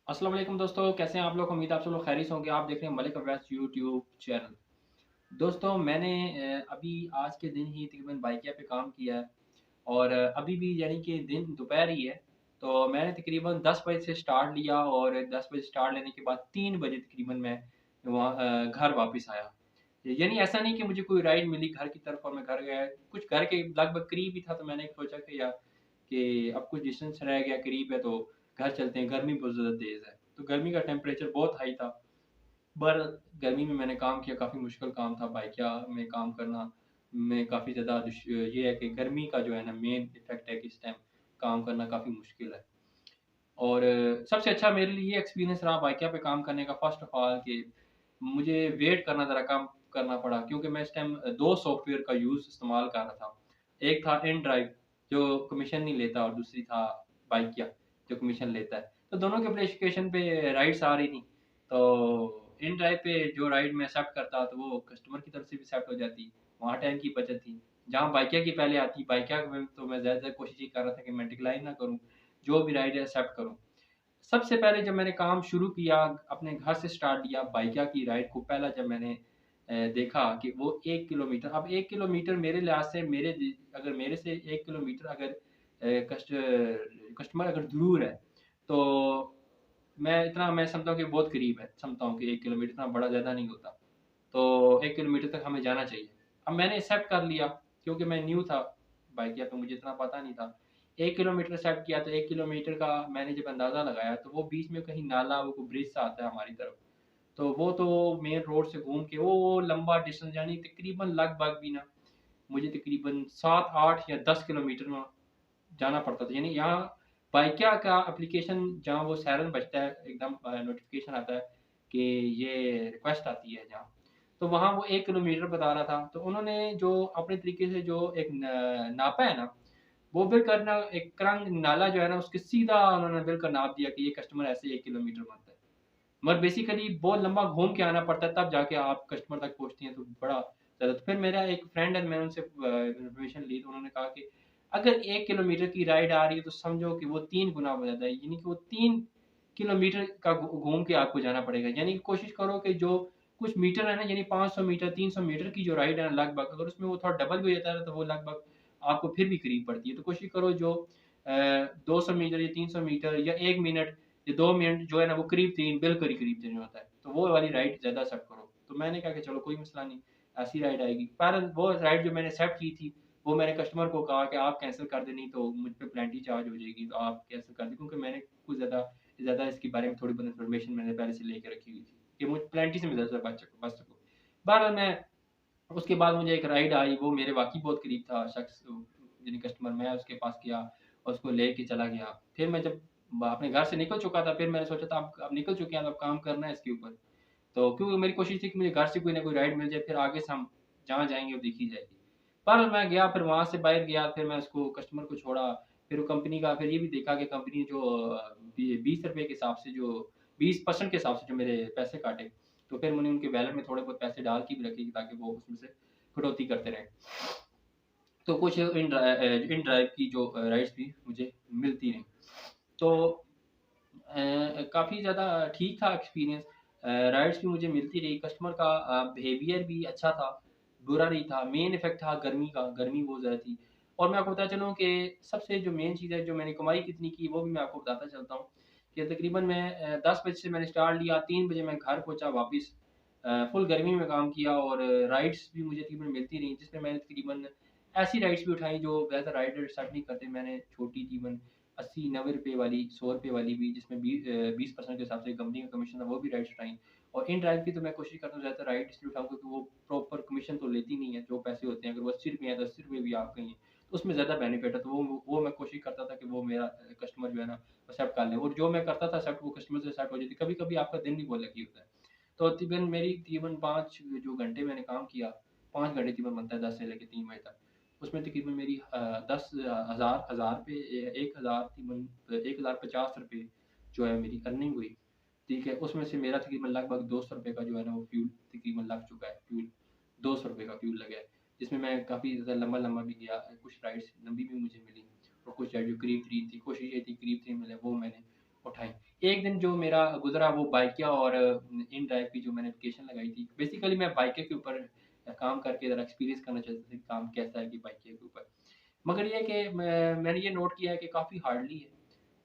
अस्सलाम वालेकुम दोस्तों, कैसे हैं आप लोग? उम्मीद है आप सब लोग खैरियत से होंगे। आप देख रहे हैं मलिक अव्वैस यूट्यूब चैनल। दोस्तों मैंने अभी आज के दिन ही तकरीबन बाइकिया पे काम किया है और अभी भी यानी कि दिन दोपहर ही है। तो मैंने तकरीबन 10 बजे से स्टार्ट लिया और 10 बजे स्टार्ट लेने के बाद 3 बजे तकरीबन मैं वहाँ घर वापस आया। यानी ऐसा नहीं कि मुझे कोई राइड मिली घर की तरफ और मैं घर गया। कुछ घर के लगभग करीब ही था, तो मैंने सोचा कि यार कि अब कुछ डिस्टेंस रह गया, करीब है तो घर चलते हैं। गर्मी बहुत ज़्यादा तेज़ है, तो गर्मी का टेम्परेचर बहुत हाई था। पर गर्मी में मैंने काम किया, काफ़ी मुश्किल काम था बाइकिया में काम करना। में काफ़ी ज़्यादा ये है कि गर्मी का जो है ना मेन इफ़ेक्ट है कि इस टाइम काम करना काफ़ी मुश्किल है। और सबसे अच्छा मेरे लिए ये एक्सपीरियंस रहा बाइकिया पे काम करने का, फ़र्स्ट ऑफ ऑल कि मुझे वेट करना ज़रा कम करना पड़ा, क्योंकि मैं इस टाइम 2 सॉफ्टवेयर का इस्तेमाल कर रहा था। एक था इनड्राइव जो कमीशन नहीं लेता और दूसरी था बाइकिया जो कमीशन लेता है। तो दोनों के एप्लीकेशन पे राइड्स आ रही थी। तो इनड्राइव पे जो राइड मैं एक्सेप्ट करता तो वो कस्टमर की तरफ से भी एक्सेप्ट हो जाती। वहाँ टाइम की बचत थी। जहाँ बाइकिया की पहले आती, बाइकिया में तो मैं ज़्यादातर कोशिश ये कर रहा था कि मैं डिक्लाइन ना करूँ, जो भी राइड है एक्सेप्ट करूँ। सबसे पहले जब मैंने काम शुरू किया, अपने घर से स्टार्ट किया, बाइकिया की राइड को पहला जब मैंने देखा कि वो 1 किलोमीटर, अब 1 किलोमीटर मेरे लिहाज़ से अगर मेरे से 1 किलोमीटर अगर कस्टमर अगर दूर है, तो मैं समझता हूँ कि बहुत करीब है, समझता हूँ कि 1 किलोमीटर इतना बड़ा ज़्यादा नहीं होता। तो 1 किलोमीटर तक हमें जाना चाहिए। अब मैंने एक्सेप्ट कर लिया, क्योंकि मैं न्यू था बाइकिया पे, मुझे इतना पता नहीं था। 1 किलोमीटर एक्सेप्ट किया, तो 1 किलोमीटर का मैंने जब अंदाज़ा लगाया, तो वो बीच में कहीं नाला, वो कोई ब्रिज सा आता है हमारी तरफ। तो वो तो मेन रोड से घूम के वो लंबा डिस्टेंस, यानी तकरीबन लगभग भी ना, मुझे तकरीबन 7, 8 या 10 किलोमीटर में जाना पड़ता था। यानी यहाँ बाइकिया का एप्लीकेशन जहाँ वो सायरन बजता है, एकदम नोटिफ़िकेशन आता है कि ये रिक्वेस्ट आती है जहाँ, तो वहाँ वो 1 किलोमीटर बता रहा था। तो उन्होंने जो अपने तरीके से जो एक नापा है ना, वो बिल्कुल ना एक क्रंग नाला जो है ना, उसके सीधा उन्होंने बिल्कुल नाप दिया कि ये कस्टमर ऐसे 1 किलोमीटर मानता है। मगर बेसिकली बहुत लंबा घूम के आना पड़ता है, तब जाके आप कस्टमर तक पहुँचती हैं, तो बड़ा ज़्यादा। तो फिर मेरा एक फ्रेंड है, मैंने उनसे इन्फॉर्मेशन ली, तो उन्होंने कहा कि अगर 1 किलोमीटर की राइड आ रही है, तो समझो कि वो 3 गुना हो जाता है, यानी कि वो 3 किलोमीटर का घूम के आपको जाना पड़ेगा। यानी कि कोशिश करो कि जो कुछ मीटर है ना, यानी 500 मीटर, 300 मीटर की जो राइड है ना लगभग, अगर उसमें वो थोड़ा डबल भी हो जाता है, तो वो लगभग आपको फिर भी करीब पड़ती है। तो कोशिश करो जो 200 मीटर या 300 मीटर या 1 मिनट, ये 2 मिनट जो है ना, वो करीब 3 बिल्कुल ही करीब 3 होता है। तो वो वाली राइड ज़्यादा सेट करो। तो मैंने कहा कि चलो कोई मसला नहीं, ऐसी राइड आएगी। पर वो राइड जो मैंने सेट की थी, वो मैंने कस्टमर को कहा कि आप कैंसल कर दें, नहीं तो मुझ पे पेनल्टी चार्ज हो जाएगी, तो आप कैंसल कर दें। क्योंकि मैंने कुछ ज़्यादा ज़्यादा इसके बारे में थोड़ी बहुत इन्फॉर्मेशन मैंने पहले से लेके रखी हुई थी कि मुझे पेनल्टी से मैं ज़्यादा बच सकूँ। बहरहाल मैं उसके बाद मुझे एक राइड आई, वो मेरे वाक़ई बहुत करीब था शख़्स, यानी कस्टमर। मैं उसके पास गया और उसको लेके चला गया। फिर मैं जब अपने घर से निकल चुका था, फिर मैंने सोचा था अब निकल चुके हैं, अब काम करना है इसके ऊपर। तो क्योंकि मेरी कोशिश थी कि मुझे घर से कोई ना कोई राइड मिल जाए, फिर आगे से हम जहाँ जाएँगे वो देखी जाएगी। पर मैं गया, फिर वहाँ से बाहर गया, फिर मैं उसको कस्टमर को छोड़ा। फिर वो कंपनी का फिर ये भी देखा कि कंपनी जो ₹20 के हिसाब से जो 20% के हिसाब से जो मेरे पैसे काटे। तो फिर मैंने उनके वॉलेट में थोड़े बहुत पैसे डाल के भी रखे ताकि वो उसमें से कटौती करते रहें। तो कुछ इन ड्राइव की जो राइड्स भी मुझे मिलती रहीं। तो काफ़ी ज़्यादा ठीक था एक्सपीरियंस। राइड्स भी मुझे मिलती रही, कस्टमर का बिहेवियर भी अच्छा था, बुरा नहीं था। मेन इफ़ेक्ट था गर्मी का, गर्मी बहुत ज़्यादा थी। और मैं आपको बताता चलूँ कि सबसे जो मेन चीज़ है, जो मैंने कमाई कितनी की, वो भी मैं आपको बताता चलता हूँ कि तकरीबन मैं 10 बजे से मैंने स्टार्ट लिया, 3 बजे मैं घर पहुँचा वापिस। फुल गर्मी में काम किया और राइड्स भी मुझे तकरीबन मिलती रहीं, जिसमें मैंने तकरीबन ऐसी राइड्स भी उठाई जो ज़्यादातर राइडर एक्सेप्ट नहीं करते। मैंने छोटी तकरीबन 80-90 वाली, ₹100 वाली भी, जिसमें 20% के हिसाब से कंपनी का कमीशन था, वो भी राइड्स उठाई। और इन ड्राइव की तो मैं कोशिश करता हूँ ज़्यादातर राइड इसलिए उठाऊँ, क्योंकि वो प्रॉपर कमीशन तो लेती नहीं है। जो पैसे होते हैं, अगर वो ₹80 हैं तो ₹80 भी आपके ही हैं, तो उसमें ज़्यादा बेनिफिट है। तो वो मैं कोशिश करता था कि वो मेरा कस्टमर जो है ना एक्सेप्ट कर ले, और जो मैं करता था एक्सेप्ट, वो कस्टमर से एक्सेप्ट हो जाती। कभी-कभी आपका दिन भी बहुत लकी होता है। तो तकरीबन 5 जो घंटे मैंने काम किया, 5 घंटे तकरीबन बनता है 10 से लेके 3 बजे तक। उसमें तकरीबन मेरी 10 हज़ार हज़ार पे 1000 तकरीबन ₹1050 जो है मेरी अर्निंग हुई, ठीक है? उसमें से मेरा तकरीबन लगभग ₹200 का जो है ना वो फ्यूल तकरीबन लग चुका है, फ्यूल ₹200 का फ्यूल लगा है, जिसमें मैं काफ़ी ज़्यादा लंबा-लंबा भी गया, कुछ राइड्स लंबी भी मुझे मिली और कुछ राइड जो करीब-करीब थी, कोशिश ये थी करीब-करीब मिले, वो मैंने उठाएँ। एक दिन जो मेरा गुज़रा वो बाइकिया और इन ड्राइव की जो मैंने एप्लीकेशन लगाई थी। बेसिकली मैं बाइकिया के ऊपर काम करके ज़रा एक्सपीरियंस करना चाहता था कि काम कैसा है कि बाइकिया के ऊपर। मगर ये है कि मैंने ये नोट किया है कि काफ़ी हार्डली है,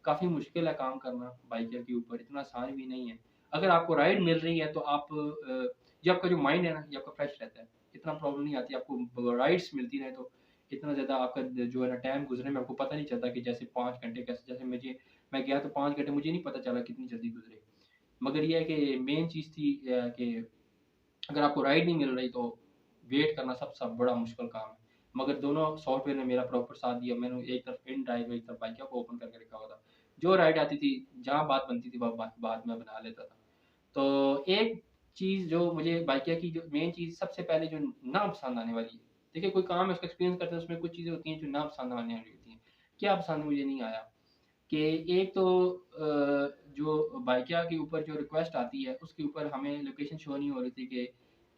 काफ़ी मुश्किल है काम करना बाइकिया के ऊपर, इतना आसान भी नहीं है। अगर आपको राइड मिल रही है तो आप ये आपका जो माइंड है ना, ये आपका फ्रेश रहता है। इतना प्रॉब्लम नहीं आती आपको राइड्स मिलती रहे तो इतना ज़्यादा आपका जो है ना टाइम गुज़रने में आपको पता नहीं चलता कि जैसे 5 घंटे कैसे जैसे मैं गया तो 5 घंटे मुझे नहीं पता चला कितनी जल्दी गुज़रे। मगर ये है कि मेन चीज़ थी कि अगर आपको राइड नहीं मिल रही तो वेट करना सबसे बड़ा मुश्किल काम है। मगर दोनों सॉफ्टवेयर ने मेरा प्रॉपर साथ दिया। मैंने एक तरफ इन ड्राइव एक तरफ बाइकिया को ओपन करके रखा हुआ था। जो राइड आती थी, जहाँ बात बनती थी वहाँ बात मैं बना लेता था। तो एक चीज़ जो मुझे बाइकिया की जो मेन चीज़ सबसे पहले जो ना पसंद आने वाली है, देखिए कोई काम है उसका एक्सपीरियंस करते हैं उसमें कुछ चीज़ें होती हैं जो ना पसंद आने वाली होती हैं। क्या पसंद मुझे नहीं आया कि एक तो जो बाइकिया के ऊपर जो रिक्वेस्ट आती है, उसके ऊपर हमें लोकेशन शो नहीं हो रही थी कि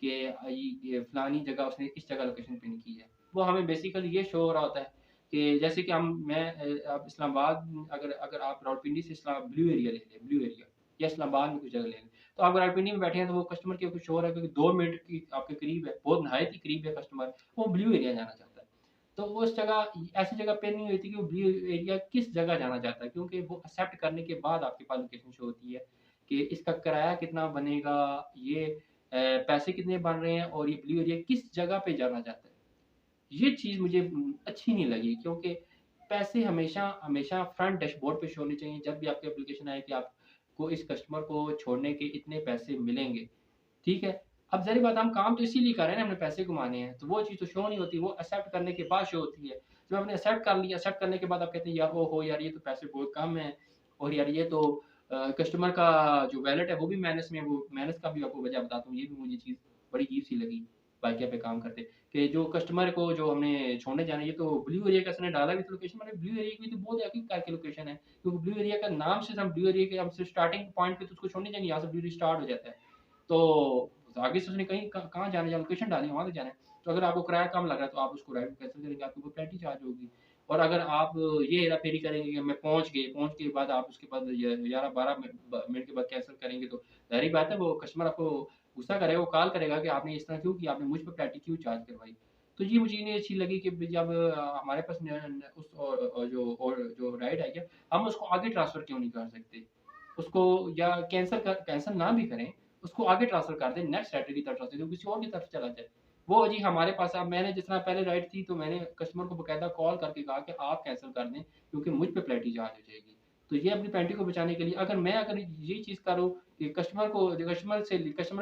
ये फलानी जगह उसने इस जगह लोकेशन पिन की है। वो हमें बेसिकली ये शो हो रहा होता है कि जैसे कि आप इस्लामाबाद अगर अगर आप रावलपिंडी से ब्लू एरिया ले लें, ब्लू एरिया या इस्लामाबाद में कुछ जगह ले लें। तो आप रावलपिंडी में बैठे हैं तो वो कस्टमर के कुछ शो हो रहा है क्योंकि 2 मिनट की आपके करीब है, बहुत नहायत ही करीब है कस्टमर, वो ब्लू एरिया जाना चाहता है। तो उस जगह ऐसी जगह पे नहीं होती कि वो ब्लू एरिया किस जगह जाना चाहता है क्योंकि वो एक्सेप्ट करने के बाद आपके पास लोकेशन शो होती है कि इसका किराया कितना बनेगा, ये पैसे कितने बन रहे हैं और ये ब्लू एरिया किस जगह पे जाना चाहता है। ये चीज़ मुझे अच्छी नहीं लगी क्योंकि पैसे हमेशा हमेशा फ्रंट डैशबोर्ड पे शो होने चाहिए जब भी आपकी एप्लीकेशन आए कि आपको इस कस्टमर को छोड़ने के इतने पैसे मिलेंगे। ठीक है? अब ज़ाहिर बात है हम काम तो इसीलिए कर रहे हैं ना, हमने पैसे कमाने हैं, तो वो चीज़ तो शो नहीं होती, वो एक्सेप्ट करने के बाद शो होती है। जब आपने एक्सेप्ट कर लिया, एक्सेप्ट करने के बाद आप कहते हैं यार ओहो! यार ये तो पैसे बहुत कम हैं और यार ये तो कस्टमर का जो वैलेट है वो भी माइनस में है, वो माइनस का भी आपको वजह बताता हूँ, ये भी मुझे चीज़ बड़ी अजीब-सी लगी बाइकिया पे काम करते, कि जो कस्टमर को जो हमने छोड़ने जाना है, ये तो ब्लू एरिया का इसने डाला भी तो लोकेशन मैंने ब्लू एरिया की तो बहुत आगे करके लोकेशन है, क्योंकि ब्लू एरिया का नाम से हम ब्लू एरिया के हम सिर्फ स्टार्टिंग पॉइंट पे तो उसको छोड़ने जाएँगे, यहाँ से ब्लू एरिया स्टार्ट हो जाता है। तो आगे से उसने कहीं कहाँ जाना है, लोकेशन डाली है, वहाँ तो जाना है। तो अगर आपको किराया कम लग रहा है, तो आप उसको राइड कैंसल करेंगे, आपके ऊपर पेनल्टी चार्ज होगी। और अगर आप ये हेरा-फेरी करेंगे कि मैं पहुँच के बाद आप उसके बाद 11-12 मिनट के बाद कैंसल करेंगे, तो ज़ाहिर-सी बात है वो कस्टमर आपको गुस्सा करेगा, वो कॉल करेगा कि आपने इस तरह क्यों किया? आपने मुझ पे पेनल्टी क्यों चार्ज करवाई? तो ये मुझे नहीं अच्छी लगी कि जब हमारे पास न न उस और जो राइड है क्या, हम उसको आगे ट्रांसफ़र क्यों नहीं कर सकते? उसको या कैंसल ना भी करें, उसको आगे ट्रांसफ़र कर दें, नेक्स्ट राइडर की तरफ ट्रांसफ़र दें, किसी और की तरफ चला जाए। वो जी हमारे पास अब मैंने जिस तरह पहले राइड थी, तो मैंने कस्टमर को बाकायदा कॉल करके कहा कि आप कैंसल कर दें, क्योंकि मुझ पे पेनल्टी चार्ज हो जाएगी। तो ये अपनी पेनल्टी को बचाने के लिए अगर ये चीज़ करूँ कि कस्टमर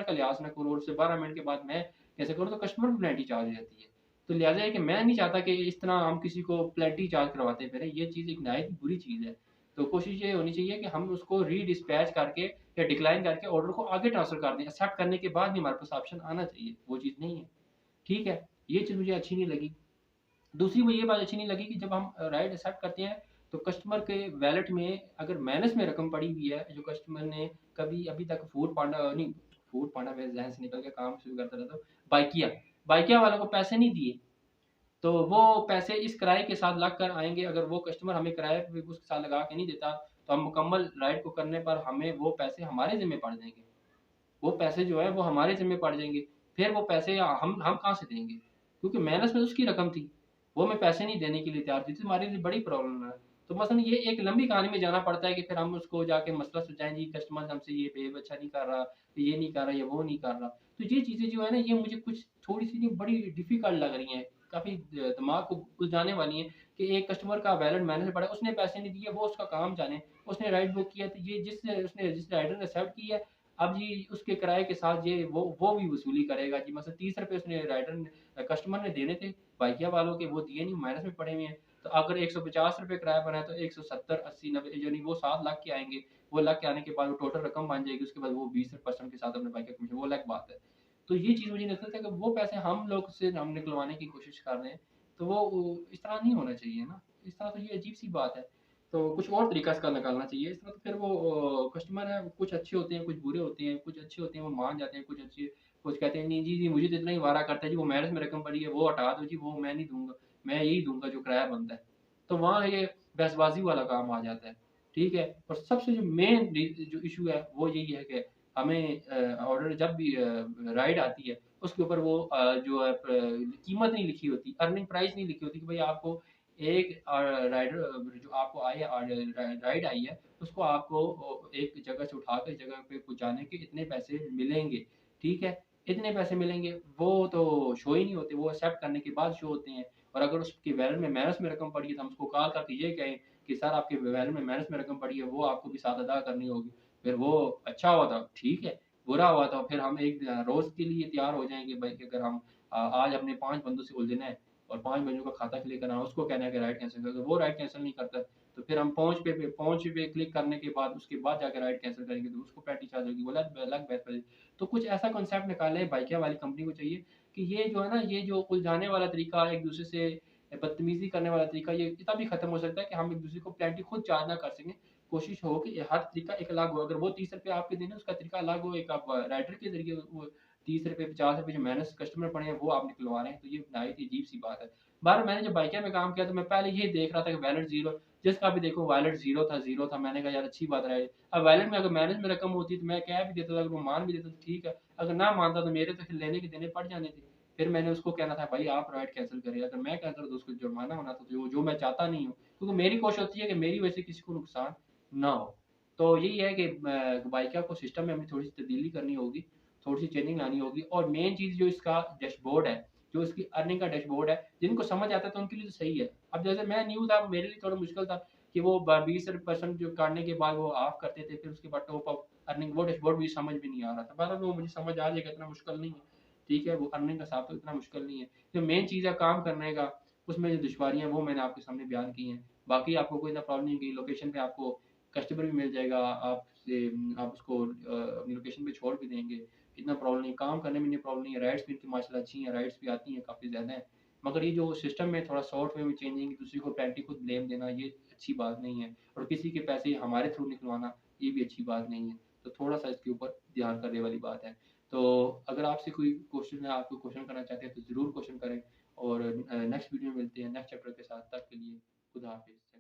का लिहाज़ ना करूँ और उससे 12 मिनट के बाद मैं कैसे करूँ, तो कस्टमर को पेनल्टी चार्ज हो जाती है। तो लिहाज़ा है कि मैं नहीं चाहता कि इस तरह हम किसी को पेनल्टी चार्ज करवाते फिरें, ये चीज़ एक नहायत ही बुरी चीज़ है। तो कोशिश ये होनी चाहिए कि हम उसको री-डिस्पैच करके या डिक्लाइन करके ऑर्डर को आगे ट्रांसफ़र कर दें। एक्सेप्ट करने के बाद भी हमारे पास ऑप्शन आना चाहिए, वो चीज़ नहीं है। ठीक है? ये चीज़ मुझे अच्छी नहीं लगी। दूसरी मुझे ये बात अच्छी नहीं लगी कि जब हम राइड एक्सेप्ट करते हैं, तो कस्टमर के वैलेट में अगर माइनस में रकम पड़ी हुई है, जो कस्टमर ने कभी अभी तक फूड पांडा नहीं, फूड पांडा मेरे ज़हन से निकल गया, काम शुरू करता रहता हूँ, बाइकिया, बाइकिया वालों को पैसे नहीं दिए, तो वो पैसे इस किराए के साथ लग कर आएँगे, अगर वो कस्टमर हमें किराए पे भी उसके साथ लगा के नहीं देता, तो हम मुकम्मल राइड को करने पर हमें वो पैसे हमारे ज़िम्मे पड़ जाएँगे। वो पैसे जो है वो हमारे ज़िम्मे पड़ जाएँगे। फिर वो पैसे हम कहाँ से देंगे? क्योंकि माइनस में उसकी रकम थी। वो हमें पैसे नहीं देने के लिए तैयार थी, तो हमारे लिए बड़ी प्रॉब्लम है। तो मसलन ये एक लंबी कहानी में जाना पड़ता है कि फिर हम उसको जाके मसला सुलझाएँ, जी कस्टमर हमसे ये बिहेव अच्छा नहीं कर रहा, ये नहीं कर रहा, ये वो नहीं कर रहा। तो ये चीज़ें जो है ना, ये मुझे कुछ थोड़ी-सी नहीं बड़ी डिफ़िकल्ट लग रही हैं। काफ़ी दिमाग को उलझाने वाली हैं कि एक कस्टमर का वैलिड माइनस में पड़ा है, उसने पैसे नहीं दिए, वो उसका काम जाने। उसने राइड बुक किया, तो ये जिस राइडर ने एक्सेप्ट की है, अब जी उसके किराए के साथ ये वो भी वसूली करेगा जी, मतलब ₹30 उसने कस्टमर ने देने थे, बाइकिया वालों के, वो दिए नहीं, माइनस में पड़े हुए हैं। तो अगर ₹150 किराया बना है तो 170, 80, 90 यानी वो 7 लाख के आएँगे। वो लाख के आने के बाद वो टोटल रकम बन जाएगी, उसके बाद वो 20% के साथ अपने बाइक का कमीशन, वो अलग बात है। तो ये चीज़ मुझे नहीं लगता था कि वो पैसे हम लोग से हम निकलवाने की कोशिश कर रहे हैं, तो वो इस तरह नहीं होना चाहिए ना। इस तरह तो ये अजीब-सी बात है। तो कुछ और तरीका इसका निकालना चाहिए। इस तरह तो फिर वो कस्टमर है, कुछ अच्छे होते हैं, कुछ बुरे होते हैं, कुछ अच्छे होते हैं, वो मान जाते हैं, कुछ कहते हैं, "नहीं जी, जी, मुझे तो इतना ही वारा करता है जी, वो मैनेज में रकम पड़ी है, वो हटा दो जी, वो मैं नहीं दूँगा, मैं यही दूँगा जो किराया बनता है।" तो वहाँ ये बहसबाज़ी वाला काम आ जाता है। ठीक है? और सबसे जो मेन जो इश्यू है वो यही है कि हमें ऑर्डर जब भी राइड आती है उसके ऊपर वो जो है कीमत नहीं लिखी होती, अर्निंग प्राइस नहीं लिखी होती कि भाई आपको एक राइडर जो आपको आई है राइड आई है उसको आपको एक जगह से उठा कर जगह पे पहुँचाने के इतने पैसे मिलेंगे, ठीक है? इतने पैसे मिलेंगे वो तो शो ही नहीं होते, वो एक्सेप्ट करने के बाद शो होते हैं और अगर उसकी वैलेट में माइनस में रकम पड़ी है तो हम उसको कॉल करके ये कहें कि सर आपके वैलेट में माइनस में रकम पड़ी है, वो आपको भी साथ अदा करनी होगी। फिर वो अच्छा हुआ था, ठीक है, बुरा हुआ था फिर हम एक रोज़ के लिए तैयार हो जाएँगे भाई कि अगर हम आज अपने 5 बंदों से उलझना है और 5 बंदों का खाता क्लिक करना है, उसको कहना है कि राइड कैंसल कर दो, वो राइड कैंसल नहीं करता, तो फिर हम पहुँच पे क्लिक करने के बाद उसके बाद जाके राइड कैंसल करेंगे तो उसको पेनल्टी चार्ज होगी, वो अलग बहस है। तो कुछ ऐसा कॉन्सेप्ट निकालें बाइकिया वाली कंपनी को चाहिए कि ये जो है ना, ये जो उलझाने वाला तरीका एक-दूसरे से बदतमीज़ी करने वाला तरीका ये तभी खत्म हो सकता है कि हम एक-दूसरे को पेनल्टी खुद चार्ज ना कर सकें। कोशिश हो कि हर तरीका एक अलग हो, अगर वो ₹30 आपके देने उसका तरीका अलग हो, एक आप राइडर के ज़रिए वो ₹30 ₹50 जो माइनस कस्टमर पड़े हैं वो आप निकलवा रहे हैं, तो ये नहायत ही अजीब-सी बात है। बहरहाल मैंने जब बाइकिया में काम किया तो मैं पहले ये देख रहा था कि वैलेट ज़ीरो जिसका भी देखो वैलेट ज़ीरो था, मैंने कहा यार अच्छी बात रही। अब वैलेट में अगर मैनेज में रकम होती तो मैं कह भी देता था, अगर वो मान भी देता तो ठीक है, अगर ना मानता तो मेरे तो फिर लेने के देने पड़ जाने थे। फिर मैंने उसको कहना था भाई आप राइड कैंसल करिए, अगर मैं कैंसल तो उसको जुर्माना होना था, जो मैं चाहता नहीं हूँ। क्योंकि मेरी कोशिश होती है कि मेरी वजह से किसी को नुकसान ना हो। तो यही है कि बाइकिया को सिस्टम में हमें थोड़ी-सी तब्दीली करनी होगी, थोड़ी-सी चेंजिंग लानी होगी और मेन चीज़ जो इसका डैशबोर्ड है, जो इसकी अर्निंग का डैशबोर्ड है, जिनको समझ आता है तो उनके लिए तो सही है। अब जैसे मैं न्यू था, मेरे लिए थोड़ा मुश्किल था कि वो 20% जो काटने के बाद वो ऑफ करते थे, फिर उसके बाद टॉप अप अर्निंग वो डैशबोर्ड भी समझ में नहीं आ रहा था। बहरहाल वो मुझे समझ आ जाएगा, इतना मुश्किल नहीं है। ठीक है, वो अर्निंग का हिसाब तो इतना मुश्किल नहीं है। जो मेन चीज़ है काम करने का, उसमें जो दुश्वारियाँ हैं वो मैंने आपके सामने बयान की हैं। बाकी आपको कोई इतना प्रॉब्लम नहीं होगी, लोकेशन पे आपको कस्टमर भी मिल जाएगा, आप उसको अपनी लोकेशन पे छोड़ भी देंगे, इतना प्रॉब्लम नहीं, काम करने में इतनी प्रॉब्लम नहीं है, राइड्स भी इनकी माशाल्लाह अच्छी हैं, राइड्स भी आती हैं काफ़ी ज़्यादा हैं। मगर ये जो सिस्टम में थोड़ा सॉफ्टवेयर में चेंजिंग, दूसरे को पेनल्टी खुद ब्लेम देना, ये अच्छी बात नहीं है और किसी के पैसे हमारे थ्रू निकलवाना, ये भी अच्छी बात नहीं है। तो थोड़ा-सा इसके ऊपर ध्यान करने वाली बात है। तो अगर आपसे कोई क्वेश्चन है, आप कोई क्वेश्चन करना चाहते हैं तो ज़रूर क्वेश्चन करें और नेक्स्ट वीडियो में मिलते हैं नेक्स्ट चैप्टर के साथ, तब के लिए खुदा हाफ़िज़।